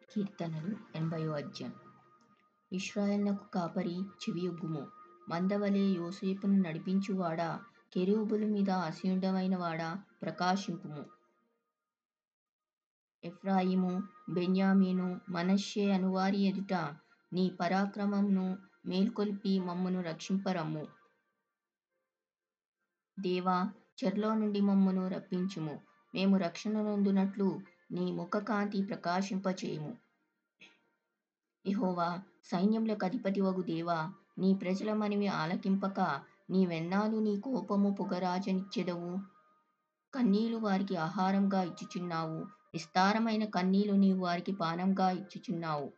కీర్తనలు 80 అధ్యాయం. ఇశ్రాయేలునకు కాపరి చెవియొగ్గుము. మందవలె యోసేపును నడిపించువాడా, కెరూబుల మీద ఆసీనుడవైన వాడా, ప్రకాశింపుము. ఎఫ్రాయిము, బెన్యామీను, మనష్షే అనువారి ఎదుట నీ పరాక్రమమును మేల్కొల్పి మమ్మును రక్షింపరమ్ము. దేవా, చెరలో నుండి మమ్మును రప్పించుము. మేము రక్షణ నొందునట్లు నీ ముఖకాంతి ప్రకాశింపచేయుము. యెహోవా, సైన్యములకు అధిపతివగు దేవా, నీ ప్రజల మనవి ఆలకింపక నీవెన్నాళ్ళు నీ కోపము పొగరాజనిచ్చెదవు? కన్నీళ్లు వారికి ఆహారంగా ఇచ్చుచున్నావు, విస్తారమైన కన్నీళ్లు నీవు వారికి పానంగా ఇచ్చుచున్నావు.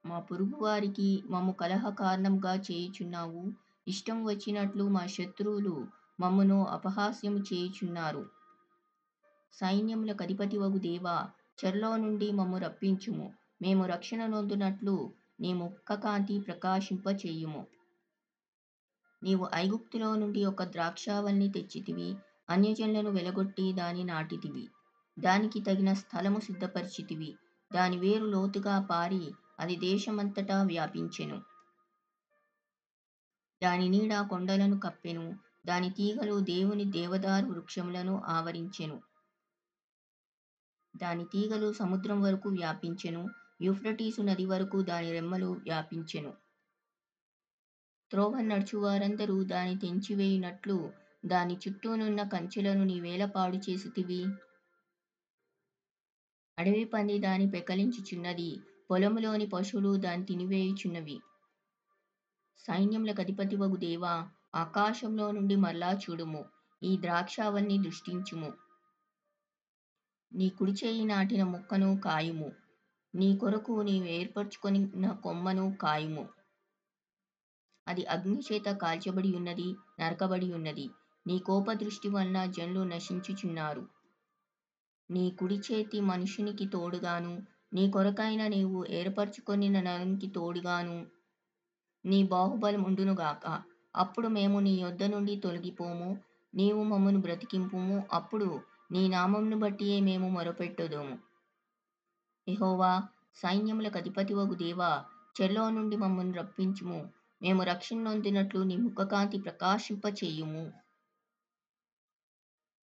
మా పొరుగువారికి మమ్ము కలహ కారణంగా చేయుచున్నావు. ఇష్టం వచ్చినట్లు మా శత్రువులు మమ్మును అపహాస్యము చేయుచున్నారు. సైన్యములకు అధిపతివగు దేవా, చెరలో నుండి మమ్ము రప్పించుము. మేము రక్షణ నొందునట్లు నీ ముఖకాంతి ప్రకాశింపచేయుము. నీవు ఐగుప్తులో నుండి ఒక ద్రాక్షావల్లిని తెచ్చితివి. అన్యజనులను వెలగొట్టి దాని నాటితివి. దానికి తగిన స్థలము సిద్ధపరచితివి. దాని వేరు లోతుగా పారి అది దేశమంతటా వ్యాపించెను. దాని నీడ కొండలను కప్పెను. దాని తీగలు దేవుని దేవదారు వృక్షములను ఆవరించెను. దాని తీగలు సముద్రం వరకు వ్యాపించెను. యూఫ్రటీసు నది వరకు దాని రెమ్మలు వ్యాపించెను. త్రోవను నడుచువారందరూ దాని తెంచివేయునట్లు దాని చుట్టూనున్న కంచెలను నీవేల పాడు చేసితివి? అడవి పంది దాని పెకలించుచున్నది. పొలములోని పశువులు దాని తినివేయుచున్నవి. సైన్యములకు అధిపతివగు దేవా, ఆకాశంలో నుండి మరలా చూడుము. ఈ ద్రాక్షావల్లిని దృష్టించుము. నీ కుడిచేయి నాటిన మొక్కను కాయుము. నీ కొరకు నీవు ఏర్పరచుకొనిన కొమ్మను కాయుము. అది అగ్నిచేత కాల్చబడి ఉన్నది, నరకబడి ఉన్నది. నీ కోపదృష్టి వలన జనులు నశించుచున్నారు. నీ కుడిచేతి మనుషునికి తోడుగాను, నీ కొరకైన నీవు ఏర్పరచుకొనిన నరునికి తోడుగాను నీ బాహుబలం ఉండునుగాక. అప్పుడు మేము నీ యొద్ద నుండి తొలగిపోము. నీవు మమ్మును బ్రతికింపుము. అప్పుడు నీ నామమును బట్టియే మేము మొరపెట్టుదుము. యెహోవా, సైన్యములకు అధిపతివగు దేవా, చెరలో నుండి మమ్మును రప్పించుము. మేము రక్షణ నొందినట్లు నీ ముఖకాంతి ప్రకాశింపచేయుము.